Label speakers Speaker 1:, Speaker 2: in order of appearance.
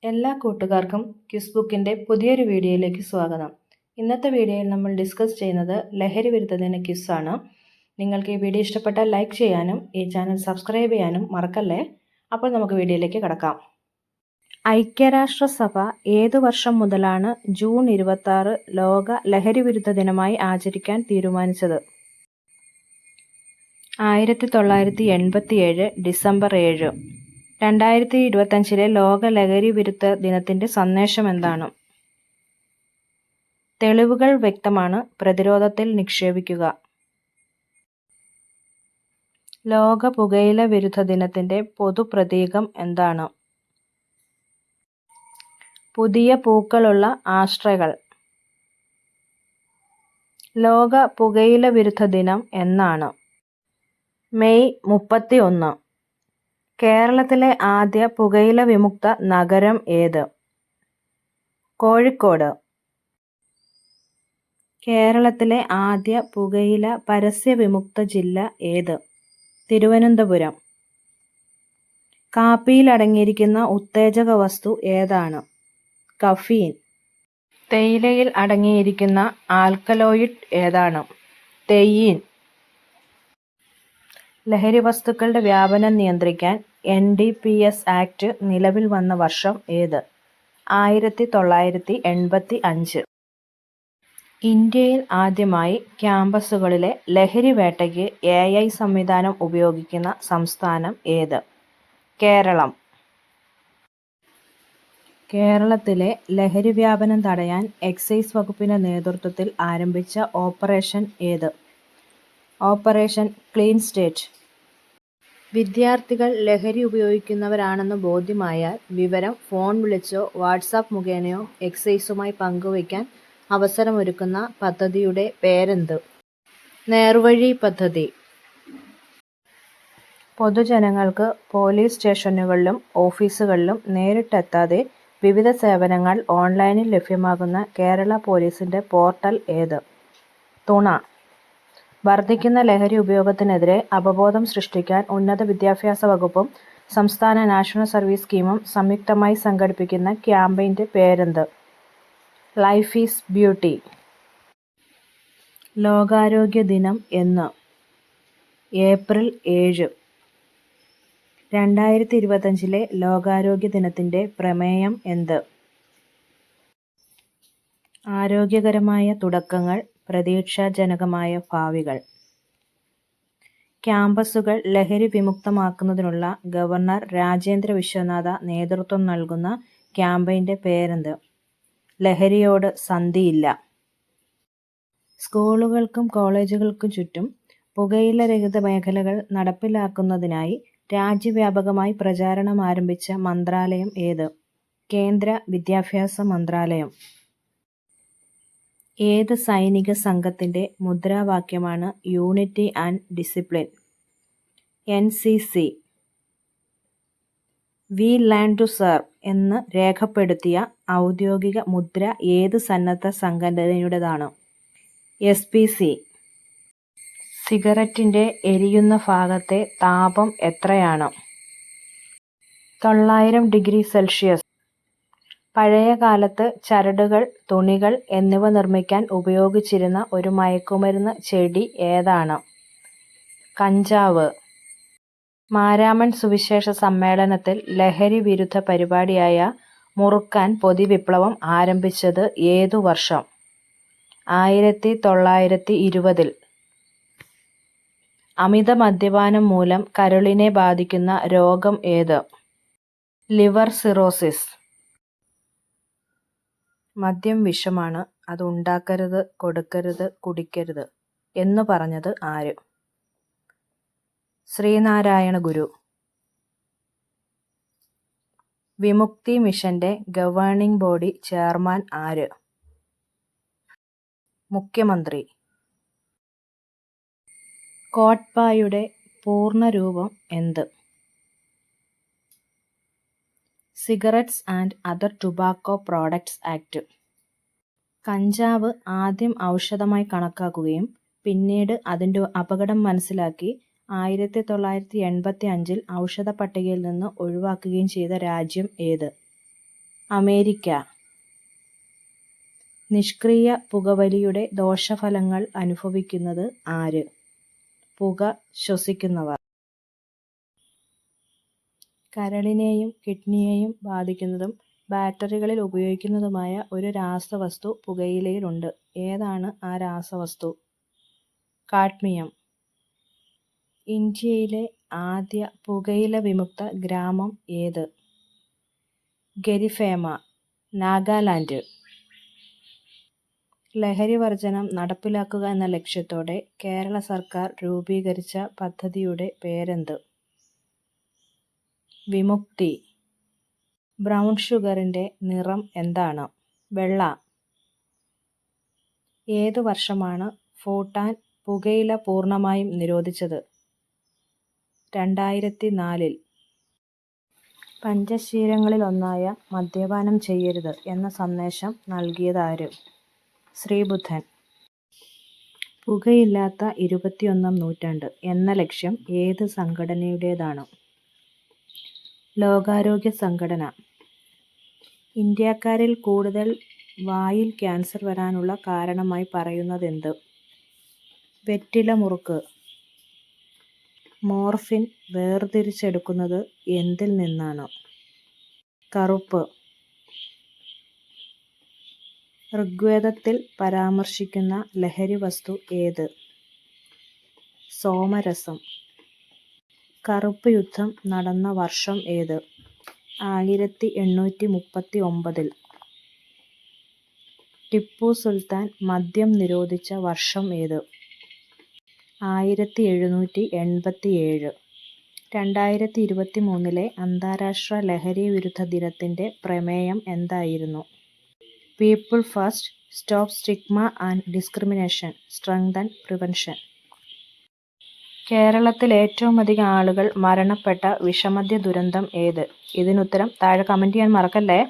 Speaker 1: എല്ലാ കൂട്ടുകാർക്കും ക്വിസ് ബുക്കിൻ്റെ പുതിയൊരു വീഡിയോയിലേക്ക് സ്വാഗതം. ഇന്നത്തെ വീഡിയോയിൽ നമ്മൾ ഡിസ്കസ് ചെയ്യുന്നത് ലഹരി വിരുദ്ധ ദിന ക്വിസാണ്. നിങ്ങൾക്ക് ഈ വീഡിയോ ഇഷ്ടപ്പെട്ടാൽ ലൈക്ക് ചെയ്യാനും ഈ ചാനൽ സബ്സ്ക്രൈബ് ചെയ്യാനും മറക്കല്ലേ. അപ്പോൾ നമുക്ക് വീഡിയോയിലേക്ക് കടക്കാം. ഐക്യരാഷ്ട്രസഭ ഏതു വർഷം മുതലാണ് ജൂൺ 26 ലോക ലഹരി വിരുദ്ധ ദിനമായി ആചരിക്കാൻ തീരുമാനിച്ചത്? 1987 ഡിസംബർ 7. 2025 ലോക ലഹരി വിരുദ്ധ ദിനത്തിന്റെ സന്ദേശം എന്താണ്? തെളിവുകൾ വ്യക്തമാണ്, പ്രതിരോധത്തിൽ നിക്ഷേപിക്കുക. ലോക പുകയില വിരുദ്ധ ദിനത്തിന്റെ പൊതുപ്രതീകം എന്താണ്? പുതിയ പൂക്കളുള്ള ആഷ്ട്രകൾ. ലോക പുകയില വിരുദ്ധ ദിനം എന്നാണ്? മെയ് 31. കേരളത്തിലെ ആദ്യ പുകയില വിമുക്ത നഗരം ഏത്? കോഴിക്കോട്. കേരളത്തിലെ ആദ്യ പുകയില പരസ്യ വിമുക്ത ജില്ല ഏത്? തിരുവനന്തപുരം. കാപ്പിയിൽ അടങ്ങിയിരിക്കുന്ന ഉത്തേജക വസ്തു ഏതാണ്? കഫീൻ. തേയിലയിൽ അടങ്ങിയിരിക്കുന്ന ആൽക്കലോയിഡ് ഏതാണ്? തെയ്യീൻ. ലഹരി വസ്തുക്കളുടെ വ്യാപനം നിയന്ത്രിക്കാൻ NDPS ആക്ട് നിലവിൽ വന്ന വർഷം ഏത്? 1985. ഇന്ത്യയിൽ ആദ്യമായി ക്യാമ്പസുകളിലെ ലഹരി വേട്ടയ്ക്ക് AI സംവിധാനം ഉപയോഗിക്കുന്ന സംസ്ഥാനം ഏത്? കേരളം. കേരളത്തിലെ ലഹരി വ്യാപനം തടയാൻ എക്സൈസ് വകുപ്പിന്റെ നേതൃത്വത്തിൽ ആരംഭിച്ച ഓപ്പറേഷൻ ഏത്? Operation clean state. വിദ്യാർത്ഥികൾ ലഹരി ഉപയോഗിക്കുന്നവരാണെന്ന് ബോധ്യമായാൽ വിവരം ഫോൺ വിളിച്ചോ വാട്സാപ്പ് മുഖേനയോ എക്സൈസുമായി പങ്കുവയ്ക്കാൻ അവസരമൊരുക്കുന്ന പദ്ധതിയുടെ പേരെന്ത്? നേർവഴി പദ്ധതി. പൊതുജനങ്ങൾക്ക് പോലീസ് സ്റ്റേഷനുകളിലും ഓഫീസുകളിലും നേരിട്ടെത്താതെ വിവിധ സേവനങ്ങൾ ഓൺലൈനിൽ ലഭ്യമാകുന്ന കേരള പോലീസിന്റെ പോർട്ടൽ ഏത്? തുണ. വർദ്ധിക്കുന്ന ലഹരി ഉപയോഗത്തിനെതിരെ അവബോധം സൃഷ്ടിക്കാൻ ഉന്നത വിദ്യാഭ്യാസ വകുപ്പും സംസ്ഥാന നാഷണൽ സർവീസ് സ്കീമും സംയുക്തമായി സംഘടിപ്പിക്കുന്ന ക്യാമ്പയിന്റെ പേരെന്ത്? Life is beauty. ലോകാരോഗ്യ ദിനം എന്ന്? ഏപ്രിൽ 7. 2025 ലോകാരോഗ്യ ദിനത്തിന്റെ പ്രമേയം എന്ത്? ആരോഗ്യകരമായ തുടക്കങ്ങൾ, പ്രതീക്ഷാജനകമായ ഭാവികൾ. ക്യാമ്പസുകൾ ലഹരി വിമുക്തമാക്കുന്നതിനുള്ള ഗവർണർ രാജേന്ദ്ര വിശ്വനാഥ നേതൃത്വം നൽകുന്ന ക്യാമ്പയിന്റെ പേരെന്ത്? ലഹരിയോട് സന്ധിയില്ല. സ്കൂളുകൾക്കും കോളേജുകൾക്കും ചുറ്റും പുകയില രഹിത മേഖലകൾ നടപ്പിലാക്കുന്നതിനായി രാജ്യവ്യാപകമായി പ്രചാരണം ആരംഭിച്ച മന്ത്രാലയം ഏത്? കേന്ദ്ര വിദ്യാഭ്യാസ മന്ത്രാലയം. ഏത് സൈനിക സംഘത്തിന്റെ മുദ്രാവാക്യമാണ് unity and discipline? NCC. We learn to serve എന്ന് രേഖപ്പെടുത്തിയ ഔദ്യോഗിക മുദ്ര ഏത് സന്നദ്ധ സംഘടനയുടേതാണ്? SPC. സിഗരറ്റിന്റെ എരിയുന്ന ഭാഗത്തെ താപം എത്രയാണ്? 900 ഡിഗ്രി സെൽഷ്യസ്. പഴയ കാലത്ത് ചരടുകൾ, തുണികൾ എന്നിവ നിർമ്മിക്കാൻ ഉപയോഗിച്ചിരുന്ന ഒരു മയക്കുമരുന്ന് ചെടി ഏതാണ്? കഞ്ചാവ്. മാരാമൺ സുവിശേഷ സമ്മേളനത്തിൽ ലഹരി വിരുദ്ധ പരിപാടിയായ മുറുക്കാൻ പൊതുവിപ്ലവം ആരംഭിച്ചത് ഏതു വർഷം? 1920. അമിത മദ്യപാനം മൂലം കരളിനെ ബാധിക്കുന്ന രോഗം ഏത്? Liver cirrhosis. മദ്യം വിഷമാണ്, അത് ഉണ്ടാക്കരുത്, കൊടുക്കരുത്, കുടിക്കരുത് എന്ന് പറഞ്ഞത് ആര്? ശ്രീനാരായണ ഗുരു. വിമുക്തി മിഷന്റെ ഗവേണിംഗ് ബോഡി ചെയർമാൻ ആര്? മുഖ്യമന്ത്രി. കോട്ട്പായുടെ പൂർണ്ണരൂപം എന്ത്? Cigarettes and other tobacco products act. കഞ്ചാവ് ആദ്യം ഔഷധമായി കണക്കാക്കുകയും പിന്നീട് അതിൻ്റെ അപകടം മനസ്സിലാക്കി 1985 ഔഷധ പട്ടികയിൽ നിന്ന് ഒഴിവാക്കുകയും ചെയ്ത രാജ്യം ഏത്? അമേരിക്ക. നിഷ്ക്രിയ പുകവലിയുടെ ദോഷഫലങ്ങൾ അനുഭവിക്കുന്നത് ആര്? പുക ശ്വസിക്കുന്നവർ. കരളിനെയും കിഡ്നിയെയും ബാധിക്കുന്നതും ബാറ്ററികളിൽ ഉപയോഗിക്കുന്നതുമായ ഒരു രാസവസ്തു പുകയിലയിലുണ്ട്. ഏതാണ് ആ രാസവസ്തു? കാഡ്മിയം. ഇന്ത്യയിലെ ആദ്യ പുകയില വിമുക്ത ഗ്രാമം ഏത്? ഗരിഫേമ, നാഗാലാൻഡ്. ലഹരിവർജനം നടപ്പിലാക്കുക എന്ന ലക്ഷ്യത്തോടെ കേരള സർക്കാർ രൂപീകരിച്ച പദ്ധതിയുടെ പേരെന്ത്? വിമുക്തി. ബ്രൗൺ ഷുഗറിൻ്റെ നിറം എന്താണ്? വെള്ള. ഏതു വർഷമാണ് ഭൂട്ടാൻ പുകയില പൂർണ്ണമായും നിരോധിച്ചത്? 2004. പഞ്ചശീലങ്ങളിലൊന്നായ മദ്യപാനം ചെയ്യരുത് എന്ന സന്ദേശം നൽകിയതാര്? ശ്രീബുദ്ധൻ. പുകയില്ലാത്ത 21ാം നൂറ്റാണ്ട് എന്ന ലക്ഷ്യം ഏത് സംഘടനയുടേതാണ്? ലോകാരോഗ്യ സംഘടന. ഇന്ത്യക്കാരിൽ കൂടുതൽ വായിൽ ക്യാൻസർ വരാനുള്ള കാരണമായി പറയുന്നതെന്ത്? വെറ്റില മുറുക്ക്. മോർഫിൻ വേർതിരിച്ചെടുക്കുന്നത് എന്തിൽ നിന്നാണ്? കറുപ്പ്. ഋഗ്വേദത്തിൽ പരാമർശിക്കുന്ന ലഹരി വസ്തു ഏത്? സോമരസം. കറുപ്പ് യുദ്ധം നടന്ന വർഷം ഏത്? 1839. ടിപ്പു സുൽത്താൻ മദ്യം നിരോധിച്ച വർഷം ഏത്? 1787. 2023 അന്താരാഷ്ട്ര ലഹരി വിരുദ്ധ ദിനത്തിൻ്റെ പ്രമേയം എന്തായിരുന്നു? People first, stop stigma and discrimination, strengthen prevention. കേരളത്തിൽ ഏറ്റവും അധികം ആളുകൾ മരണപ്പെട്ട വിഷമദ്യ ദുരന്തം ഏത്? ഇതിനുത്തരം താഴെ കമൻറ്റ് ചെയ്യാൻ മറക്കല്ലേ.